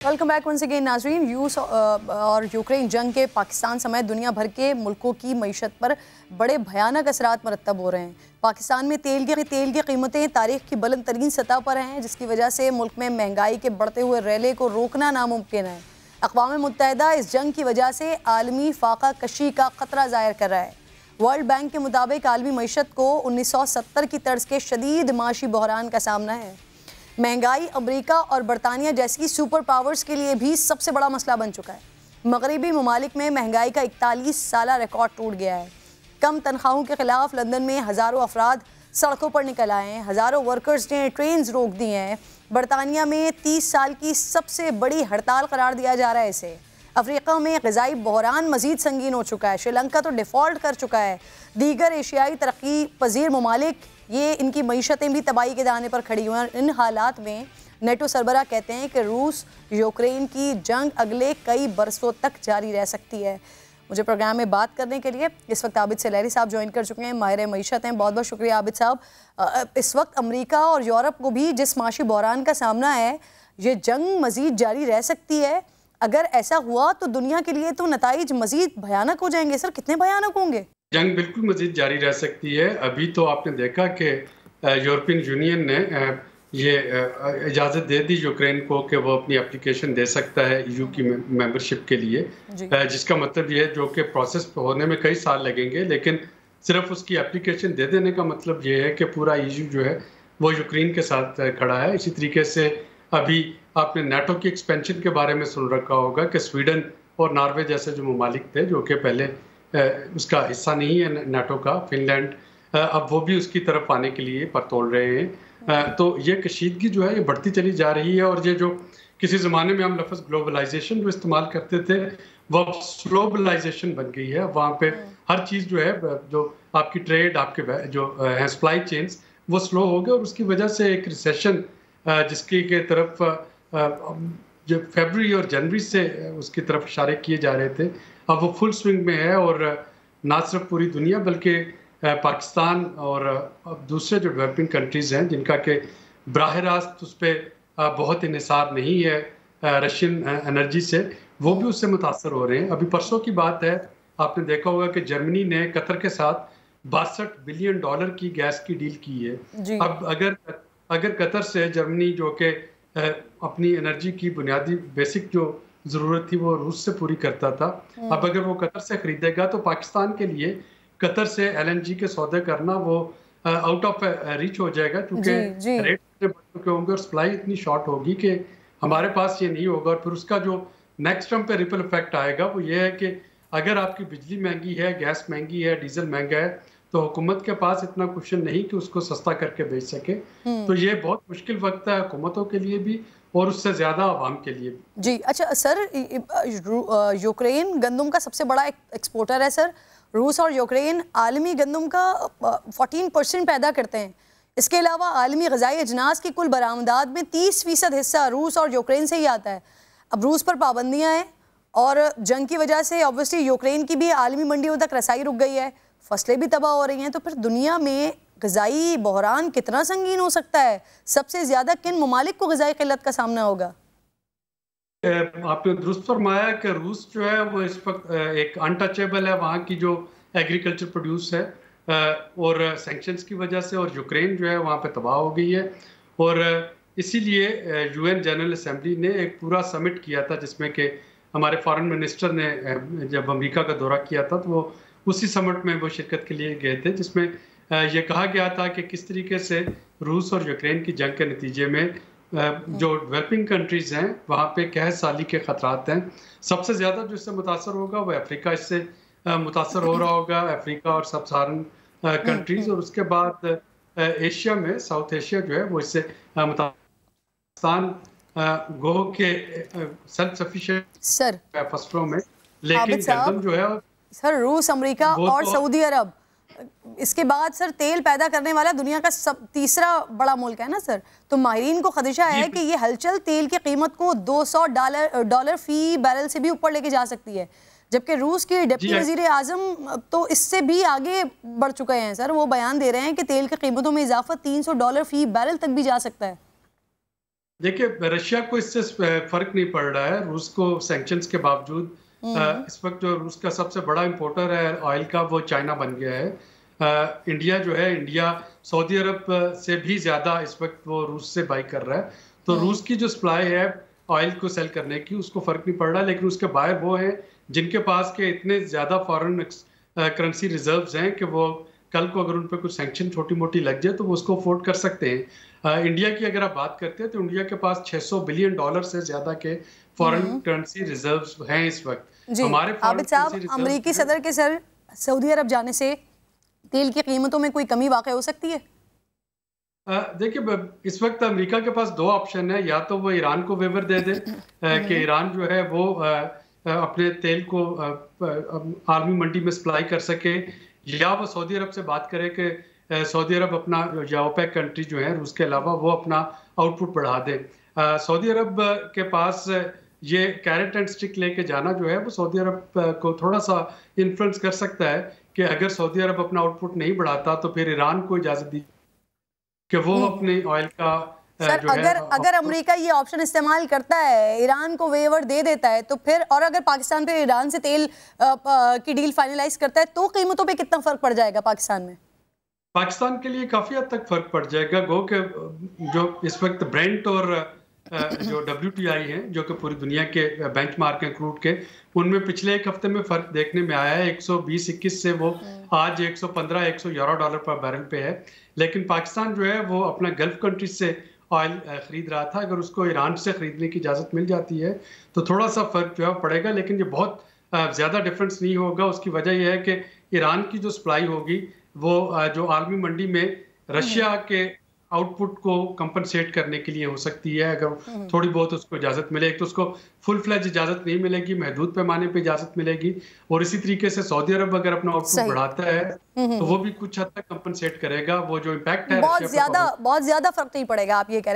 Welcome back once again नाजरीन। रूस और यूक्रेन जंग के पाकिस्तान समेत दुनिया भर के मुल्कों की मईशत पर बड़े भयानक असरात मरतब हो रहे हैं। पाकिस्तान में तेल की कीमतें तारीख की बुलंद तरीन सतह पर हैं, जिसकी वजह से मुल्क में महंगाई के बढ़ते हुए रेले को रोकना नामुमकिन है। अक़वाम मुत्तहिदा इस जंग की वजह से आलमी फाका कशी का खतरा ज़ाहिर कर रहा है। वर्ल्ड बैंक के मुताबिक आलमी मईशत को 1970 की तर्ज के शदीद माशी बहरान का सामना है। महंगाई अमेरिका और बरतानिया जैसी सुपर पावर्स के लिए भी सबसे बड़ा मसला बन चुका है। मगरबी ममालिक में महंगाई का 41 साला रिकॉर्ड टूट गया है। कम तनख्वाहों के खिलाफ लंदन में हज़ारों अफराद सड़कों पर निकल आए हैं, हज़ारों वर्कर्स ने ट्रेन रोक दी हैं। बरतानिया में 30 साल की सबसे बड़ी हड़ताल करार दिया जा रहा है इसे। अफ्रीका में ग़िज़ाई बहरान मज़ीद संगीन हो चुका है। श्रीलंका तो डिफ़ॉल्ट कर चुका है। दीगर एशियाई तरक्की पजीर ममालिक ये इनकी मईशतें भी तबाही के दाने पर खड़ी हुई हैं। इन हालात में नेटो सरबरा कहते हैं कि रूस यूक्रेन की जंग अगले कई बरसों तक जारी रह सकती है। मुझे प्रोग्राम में बात करने के लिए इस वक्त आबिद सलेरी साहब ज्वाइन कर चुके हैं, माहिर मईशत हैं। बहुत बहुत शुक्रिया आबिद साहब। इस वक्त अमेरिका और यूरोप को भी जिस माशी बहरान का सामना है, ये जंग मज़ीद जारी रह सकती है। अगर ऐसा हुआ तो दुनिया के लिए तो नताइज मज़ीद भयानक हो जाएंगे। सर, कितने भयानक होंगे? जंग बिल्कुल मजीद जारी रह सकती है। अभी तो आपने देखा कि यूरोपियन यूनियन ने ये इजाज़त दे दी यूक्रेन को कि वो अपनी एप्लीकेशन दे सकता है ईयू की मेंबरशिप के लिए, जिसका मतलब ये है जो कि प्रोसेस होने में कई साल लगेंगे, लेकिन सिर्फ उसकी एप्लीकेशन दे देने का मतलब ये है कि पूरा ईयू जो है वो यूक्रेन के साथ खड़ा है। इसी तरीके से अभी आपने नाटो की एक्सपेंशन के बारे में सुन रखा होगा कि स्वीडन और नॉर्वे जैसे जो ममालिक थे जो कि पहले उसका हिस्सा नहीं है नाटो का, फिनलैंड, अब वो भी उसकी तरफ आने के लिए परतोल रहे हैं। तो ये कशीदगी जो है ये बढ़ती चली जा रही है। और ये जो किसी ज़माने में हम लफ्ज़ ग्लोबलाइजेशन जो इस्तेमाल करते थे वो अब स्लोबलाइजेशन बन गई है। वहाँ पे हर चीज़ जो है, जो आपकी ट्रेड, आपके जो है सप्लाई चेन्स, वो स्लो हो गए और उसकी वजह से एक रिसेशन जिसकी के तरफ जो फरवरी और जनवरी से उसकी तरफ इशारे किए जा रहे थे, अब वो फुल स्विंग में है। और ना सिर्फ पूरी दुनिया बल्कि पाकिस्तान और दूसरे जो डेवलपिंग कंट्रीज़ हैं जिनका कि बराह रास्त उस पर बहुत इन्हिसार नहीं है रशियन एनर्जी से, वो भी उससे मुतासर हो रहे हैं। अभी परसों की बात है, आपने देखा होगा कि जर्मनी ने कतर के साथ $62 बिलियन की गैस की डील की है। अब अगर कतर से जर्मनी जो कि अपनी एनर्जी की बुनियादी बेसिक जो ज़रूरत थी वो रूस से पूरी करता था, अब अगर वो कतर से ख़रीदेगा तो पाकिस्तान के लिए कतर से एलएनजी के सौदे करना वो आउट ऑफ रीच हो जाएगा, क्योंकि रेट इतने बढ़ चुके होंगे और सप्लाई इतनी शॉर्ट होगी कि हमारे पास ये नहीं होगा। और फिर उसका जो नेक्स्ट टर्म पे रिपल इफेक्ट आएगा वो ये है कि अगर आपकी बिजली महंगी है, गैस महंगी है, डीजल महंगा है, तो हुकूमत के पास इतना कुशन नहीं कि उसको सस्ता करके बेच सके। तो ये बहुत मुश्किल वक्त है हुकूमतों के लिए भी और उससे ज्यादा आवाम के लिए भी। जी अच्छा सर, यूक्रेन गंदम का सबसे बड़ा एक्सपोर्टर है सर। रूस और यूक्रेन आलमी गंदम का 14% पैदा करते हैं। इसके अलावा आलमी ग़िज़ाई अजनास की कुल बरामदात में 30% हिस्सा रूस और यूक्रेन से ही आता है। अब रूस पर पाबंदियाँ हैं और जंग की वजह से ऑब्वियसली यूक्रेन की भी आलमी मंडियों तक रसाई रुक गई है, फसलें भी तबाह हो रही हैं। तो फिर दुनिया में ग़िज़ाई बहरान कितना संगीन हो सकता है? सबसे ज़्यादा किन ममालिक को ग़िज़ाई क़िल्लत का सामना होगा? आपने दुरुस्त फरमाया कि रूस जो है वो इस वक्त एक अनटचेबल है, वहाँ की जो एग्रीकल्चर प्रोड्यूस है, और सैंक्शंस की वजह से, और यूक्रेन जो है वहाँ पे तबाह हो गई है। और इसीलिए यूएन जनरल असेंबली ने एक पूरा समिट किया था जिसमें कि हमारे फॉरेन मिनिस्टर ने जब अमेरिका का दौरा किया था तो वो उसी समिट में वो शिरकत के लिए गए थे, जिसमें ये कहा गया था कि किस तरीके से रूस और यूक्रेन की जंग के नतीजे में जो डेवलपिंग कंट्रीज़ हैं वहाँ पे कहर साली के ख़तरात हैं। सबसे ज़्यादा जो इससे मुतासर होगा वो अफ्रीका इससे मुतासर हो रहा होगा, अफ्रीका और सब सहारन कंट्रीज़। और उसके बाद एशिया में साउथ एशिया जो है वो इससे पाकिस्तान गो के सेल्फ सफिशिएंट सर फसलों में, लेकिन गंदम जो है सर रूस, अमेरिका और सऊदी अरब, इसके बाद सर तेल पैदा करने वाला दुनिया का तीसरा बड़ा मुल्क है ना सर। तो माहिरीन को खदशा है कि ये हलचल तेल की कीमत को $200 फी बैरल से भी ऊपर लेके जा सकती है, जबकि रूस के डिप्टी वजीर आजम तो इससे भी आगे बढ़ चुके हैं सर। वो बयान दे रहे हैं कि तेल की कीमतों में इजाफा $300 फी बैरल तक भी जा सकता है। देखिए, रशिया को इससे फर्क नहीं पड़ रहा है। रूस को सैंक्शंस के बावजूद इस वक्त जो रूस का सबसे बड़ा इंपोर्टर है ऑयल का, वो चाइना बन गया है। इंडिया जो है, इंडिया सऊदी अरब से भी ज्यादा इस वक्त वो रूस से बाई कर रहा है। तो रूस की जो सप्लाई है ऑयल को सेल करने की, उसको फर्क नहीं पड़ रहा, लेकिन उसके बायर वो हैं जिनके पास के इतने ज्यादा फॉरेन करेंसी रिजर्व्स हैं कि वो कल को अगर उन पर कुछ सैंक्शन छोटी मोटी लग जाए तो वो उसको अफोर्ड कर सकते हैं। इंडिया की अगर आप बात करते हैं तो इंडिया के पास $600 बिलियन से ज्यादा के फॉरेन करेंसी रिजर्व्स हैं इस वक्त। हमारे आबिद साहब, अमेरिकी सदर के सर सऊदी अरब जाने से तेल की कीमतों में कोई कमी वाक़ई हो सकती है? देखिए, इस वक्त अमेरिका के पास दो ऑप्शन है। या तो वो ईरान को वेवर दे दे कि ईरान जो है वो अपने तेल को आलमी मंडी में सप्लाई कर सके, या वो सऊदी अरब से बात करे कि सऊदी अरब अपना, या ओपेक कंट्री जो है रूस के अलावा, वो अपना आउटपुट बढ़ा दे। सऊदी अरब के पास ये कैरेट एंड स्टिक लेके जाना जो है वो सऊदी अरब को थोड़ा सा इन्फ्लुएंस कर सकता है कि अगर सऊदी अरब अपना आउटपुट नहीं बढ़ाता तो फिर ईरान को इजाजत दी कि वो अपने ऑयल का सर, जो अगर अमेरिका ये ऑप्शन इस्तेमाल करता है, ईरान को वेवर दे देता है, तो फिर, और अगर पाकिस्तान पे ईरान से तेल की डील फाइनलाइज करता है, तो कीमतों पे कितना फर्क पड़ जाएगा पाकिस्तान में? पाकिस्तान के लिए काफी हद तक फर्क पड़ जाएगा। गो के जो इस वक्त ब्रेंट और जो WTI है, जो कि पूरी दुनिया के बेंचमार्क हैं क्रूड के, उनमें पिछले एक हफ्ते में फर्क देखने में आया है। 120-21 से वो आज 115-100 यूरो डॉलर पर बैरल पे है। लेकिन पाकिस्तान जो है वो अपना गल्फ कंट्रीज से ऑयल खरीद रहा था। अगर उसको ईरान से खरीदने की इजाज़त मिल जाती है तो थोड़ा सा फर्क जो है पड़ेगा, लेकिन ये बहुत ज़्यादा डिफरेंस नहीं होगा। उसकी वजह यह है कि ईरान की जो सप्लाई होगी वो जो आलमी मंडी में रशिया के आउटपुट को कंपनसेट करने के लिए हो सकती है। अगर थोड़ी बहुत उसको इजाजत मिले, तो उसको फुल फ्लेज इजाजत नहीं मिलेगी, महदूद पैमाने पे इजाजत मिलेगी। और इसी तरीके से सऊदी अरब अगर अपना आउटपुट बढ़ाता है तो वो भी कुछ हद तक कंपनसेट करेगा। वो जो इम्पैक्ट है, बहुत ज्यादा फर्क नहीं पड़ेगा, आप ये कह रहे हैं।